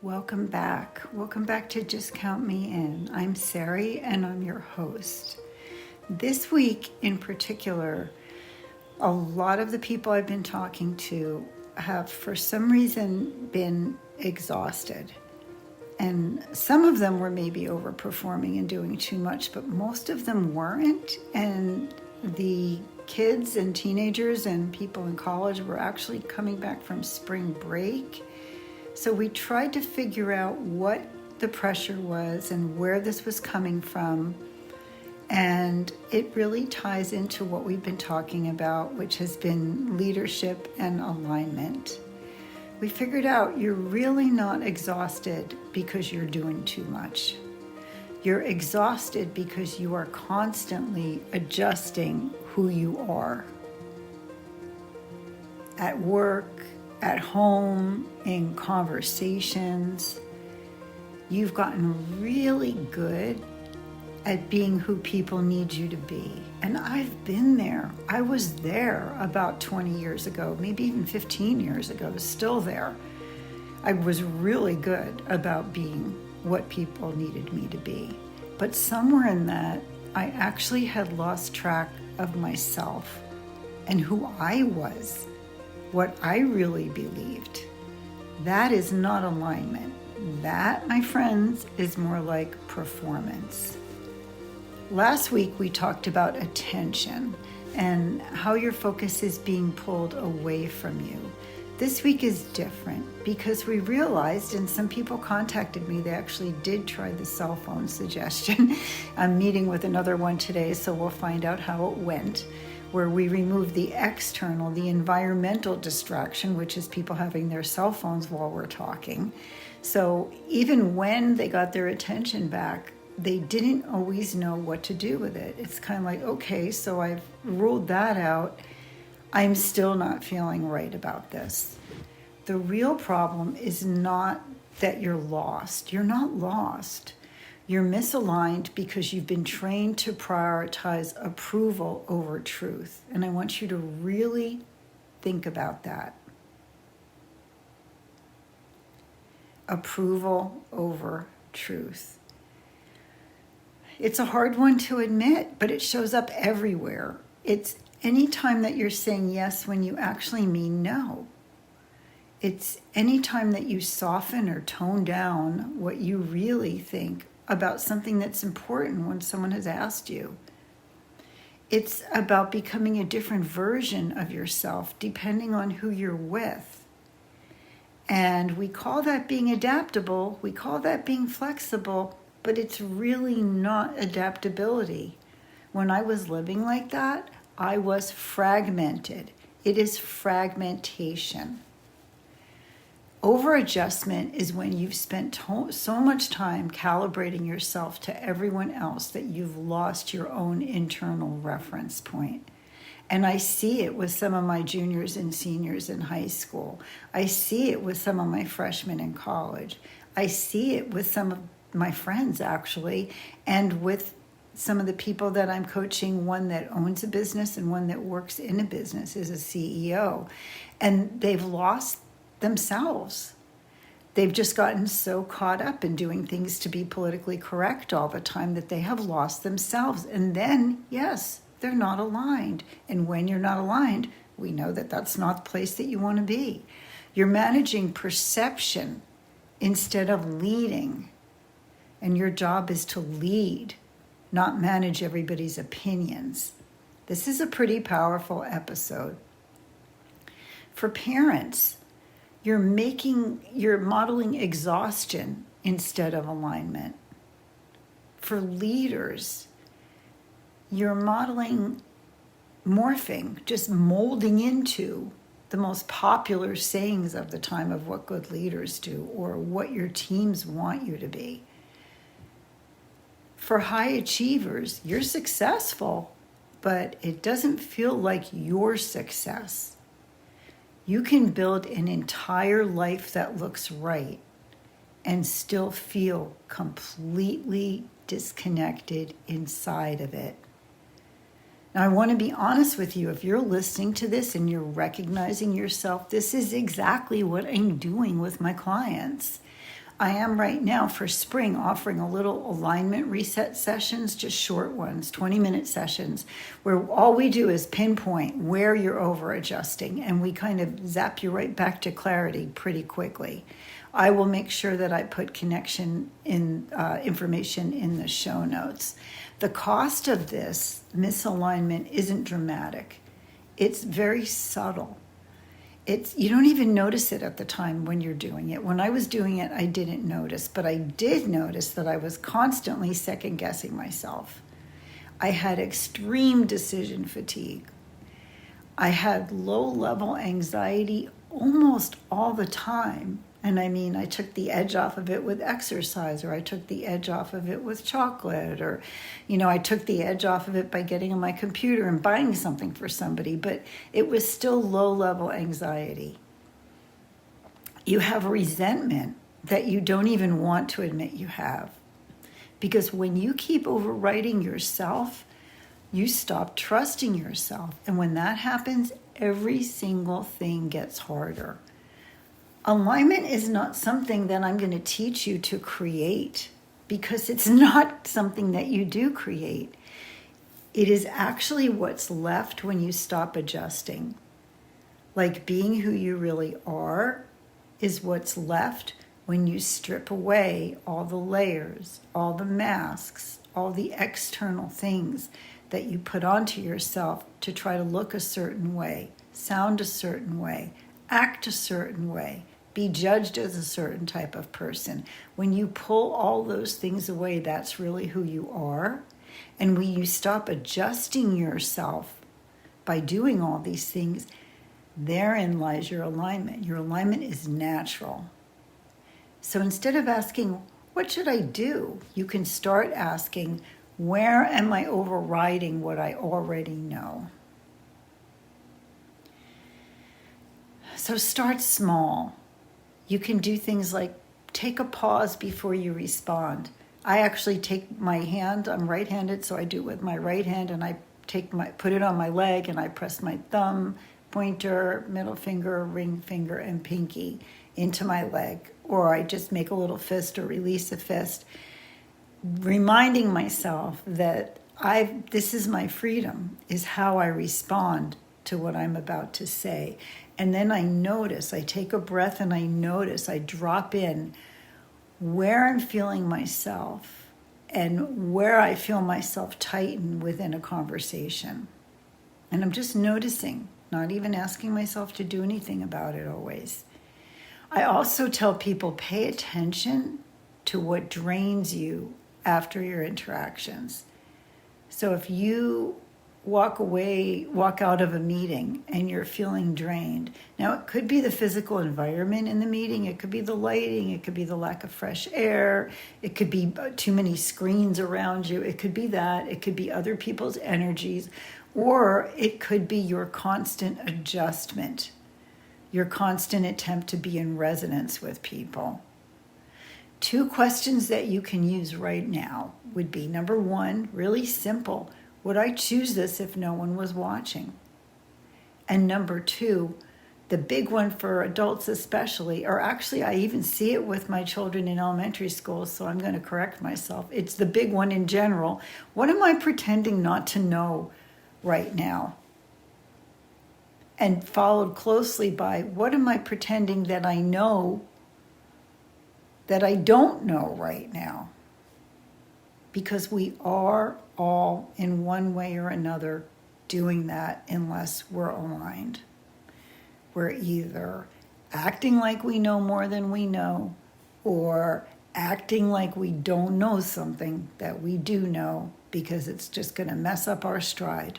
Welcome back. Welcome back to Just Count Me In. I'm Sari and I'm your host. This week in particular, a lot of the people I've been talking to have for some reason been exhausted. And some of them were maybe overperforming and doing too much, but most of them weren't. And the kids and teenagers and people in college were actually coming back from spring break. So we tried to figure out what the pressure was and where this was coming from. And it really ties into what we've been talking about, which has been leadership and alignment. We figured out you're really not exhausted because you're doing too much. You're exhausted because you are constantly adjusting who you are. At work, at home, in conversations, you've gotten really good at being who people need you to be. And I've been there. I was there about 20 years ago, maybe even 15 years ago, still there. I was really good about being what people needed me to be. But somewhere in that, I actually had lost track of myself and who I was, what I really believed. That is not alignment. That, my friends, is more like performance. Last week, we talked about attention and how your focus is being pulled away from you. This week is different because we realized, and some people contacted me, they actually did try the cell phone suggestion. I'm meeting with another one today, so we'll find out how it went, where we remove the external, the environmental distraction, which is people having their cell phones while we're talking. So even when they got their attention back, they didn't always know what to do with it. It's kind of like, okay, so I've ruled that out. I'm still not feeling right about this. The real problem is not that you're lost. You're not lost. You're misaligned because you've been trained to prioritize approval over truth. And I want you to really think about that. Approval over truth. It's a hard one to admit, but it shows up everywhere. It's any time that you're saying yes when you actually mean no. It's any time that you soften or tone down what you really think about something that's important when someone has asked you. It's about becoming a different version of yourself depending on who you're with. And we call that being adaptable, we call that being flexible, but it's really not adaptability. When I was living like that, I was fragmented. It is fragmentation. Over-adjustment is when you've spent so much time calibrating yourself to everyone else that you've lost your own internal reference point. And I see it with some of my juniors and seniors in high school. I see it with some of my freshmen in college. I see it with some of my friends, actually, and with some of the people that I'm coaching, one that owns a business and one that works in a business, is a CEO. And they've lost themselves. They've just gotten so caught up in doing things to be politically correct all the time that they have lost themselves. And then, yes, they're not aligned. And when you're not aligned, we know that that's not the place that you want to be. You're managing perception instead of leading. And your job is to lead, not manage everybody's opinions. This is a pretty powerful episode. For parents, you're modeling exhaustion instead of alignment. For leaders, you're modeling morphing, just molding into the most popular sayings of the time of what good leaders do or what your teams want you to be. For high achievers, you're successful, but it doesn't feel like your success. You can build an entire life that looks right and still feel completely disconnected inside of it. Now, I want to be honest with you. If you're listening to this and you're recognizing yourself, this is exactly what I'm doing with my clients. I am right now for spring offering a little alignment reset sessions, just short ones, 20-minute sessions, where all we do is pinpoint where you're over adjusting, and we kind of zap you right back to clarity pretty quickly. I will make sure that I put connection in information in the show notes. The cost of this misalignment isn't dramatic. It's very subtle. You don't even notice it at the time when you're doing it. When I was doing it, I didn't notice, but I did notice that I was constantly second guessing myself. I had extreme decision fatigue. I had low-level anxiety almost all the time. And I mean, I took the edge off of it with exercise, or I took the edge off of it with chocolate, or, I took the edge off of it by getting on my computer and buying something for somebody, but it was still low-level anxiety. You have resentment that you don't even want to admit you have. Because when you keep overriding yourself, you stop trusting yourself. And when that happens, every single thing gets harder. Alignment is not something that I'm going to teach you to create, because it's not something that you do create. It is actually what's left when you stop adjusting. Like being who you really are is what's left when you strip away all the layers, all the masks, all the external things that you put onto yourself to try to look a certain way, sound a certain way, act a certain way, be judged as a certain type of person. When you pull all those things away, that's really who you are. And when you stop adjusting yourself by doing all these things, therein lies your alignment. Your alignment is natural. So instead of asking, what should I do? You can start asking, where am I overriding what I already know? So start small. You can do things like take a pause before you respond. I actually take my hand, I'm right-handed, so I do it with my right hand, and I put it on my leg, and I press my thumb, pointer, middle finger, ring finger, and pinky into my leg. Or I just make a little fist or release a fist, reminding myself that this is my freedom, is how I respond to what I'm about to say. And then I notice, I take a breath and I notice, I drop in where I'm feeling myself and where I feel myself tighten within a conversation. And I'm just noticing, not even asking myself to do anything about it always. I also tell people, pay attention to what drains you after your interactions. So if you walk out of a meeting and you're feeling drained. Now, it could be the physical environment in the meeting. It could be the lighting. It could be the lack of fresh air. It could be too many screens around you. It could be that. It could be other people's energies. Or it could be your constant adjustment, your constant attempt to be in resonance with people. 2 questions that you can use right now would be, number 1, really simple. Would I choose this if no one was watching? And number 2, the big one for adults especially, or actually I even see it with my children in elementary school, so I'm going to correct myself. It's the big one in general. What am I pretending not to know right now? And followed closely by, what am I pretending that I know that I don't know right now? Because we are all in one way or another doing that unless we're aligned. We're either acting like we know more than we know, or acting like we don't know something that we do know, because it's just going to mess up our stride.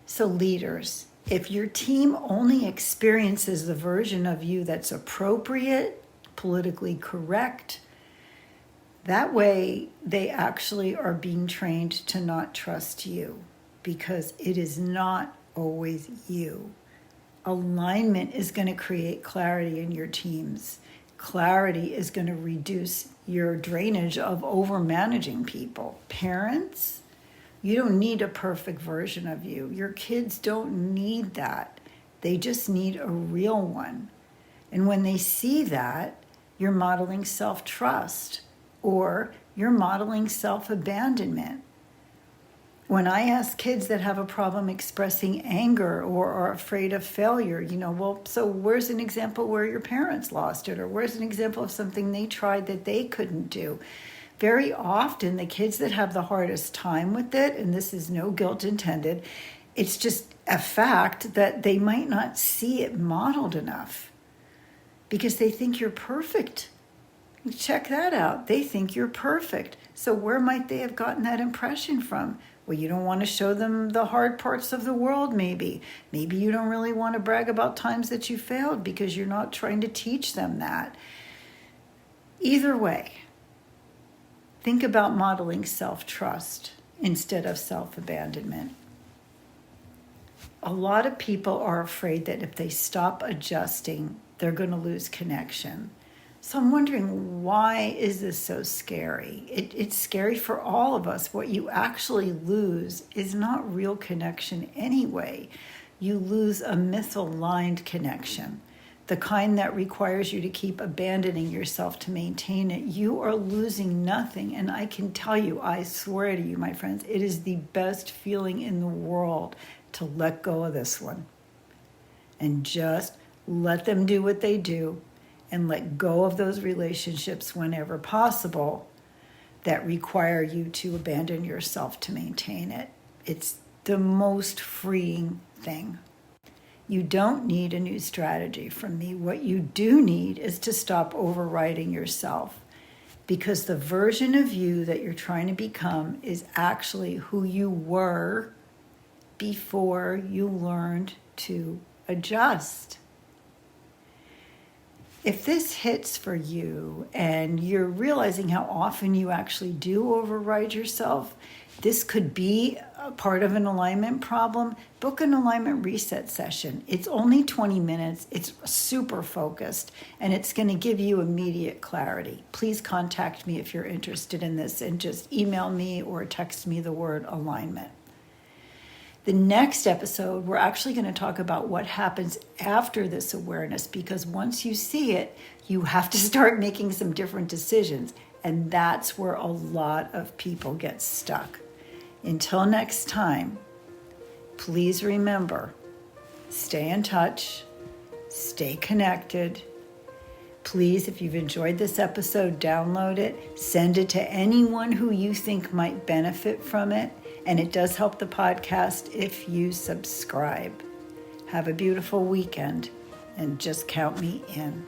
So leaders, if your team only experiences the version of you that's appropriate, politically correct, that way they actually are being trained to not trust you, because it is not always you. Alignment is going to create clarity in your teams. Clarity is going to reduce your drainage of over-managing people. Parents, you don't need a perfect version of you. Your kids don't need that. They just need a real one. And when they see that, you're modeling self-trust, or you're modeling self-abandonment. When I ask kids that have a problem expressing anger or are afraid of failure, well, so where's an example where your parents lost it? Or where's an example of something they tried that they couldn't do? Very often, the kids that have the hardest time with it, and this is no guilt intended, it's just a fact that they might not see it modeled enough because they think you're perfect. Check that out. They think you're perfect. So where might they have gotten that impression from? Well, you don't want to show them the hard parts of the world, maybe. Maybe you don't really want to brag about times that you failed because you're not trying to teach them that. Either way, think about modeling self-trust instead of self-abandonment. A lot of people are afraid that if they stop adjusting, they're going to lose connection. So I'm wondering, why is this so scary? It's scary for all of us. What you actually lose is not real connection anyway. You lose a misaligned connection, the kind that requires you to keep abandoning yourself to maintain it. You are losing nothing. And I can tell you, I swear to you, my friends, it is the best feeling in the world to let go of this one and just let them do what they do. And let go of those relationships whenever possible that require you to abandon yourself to maintain it. It's the most freeing thing. You don't need a new strategy from me. What you do need is to stop overriding yourself, because the version of you that you're trying to become is actually who you were before you learned to adjust. If this hits for you and you're realizing how often you actually do override yourself, this could be a part of an alignment problem. Book an alignment reset session. It's only 20 minutes. It's super focused, and it's going to give you immediate clarity. Please contact me if you're interested in this, and just email me or text me the word alignment. The next episode, we're actually going to talk about what happens after this awareness, because once you see it, you have to start making some different decisions. And that's where a lot of people get stuck. Until next time, please remember, stay in touch, stay connected. Please, if you've enjoyed this episode, download it, send it to anyone who you think might benefit from it. And it does help the podcast if you subscribe. Have a beautiful weekend, and just count me in.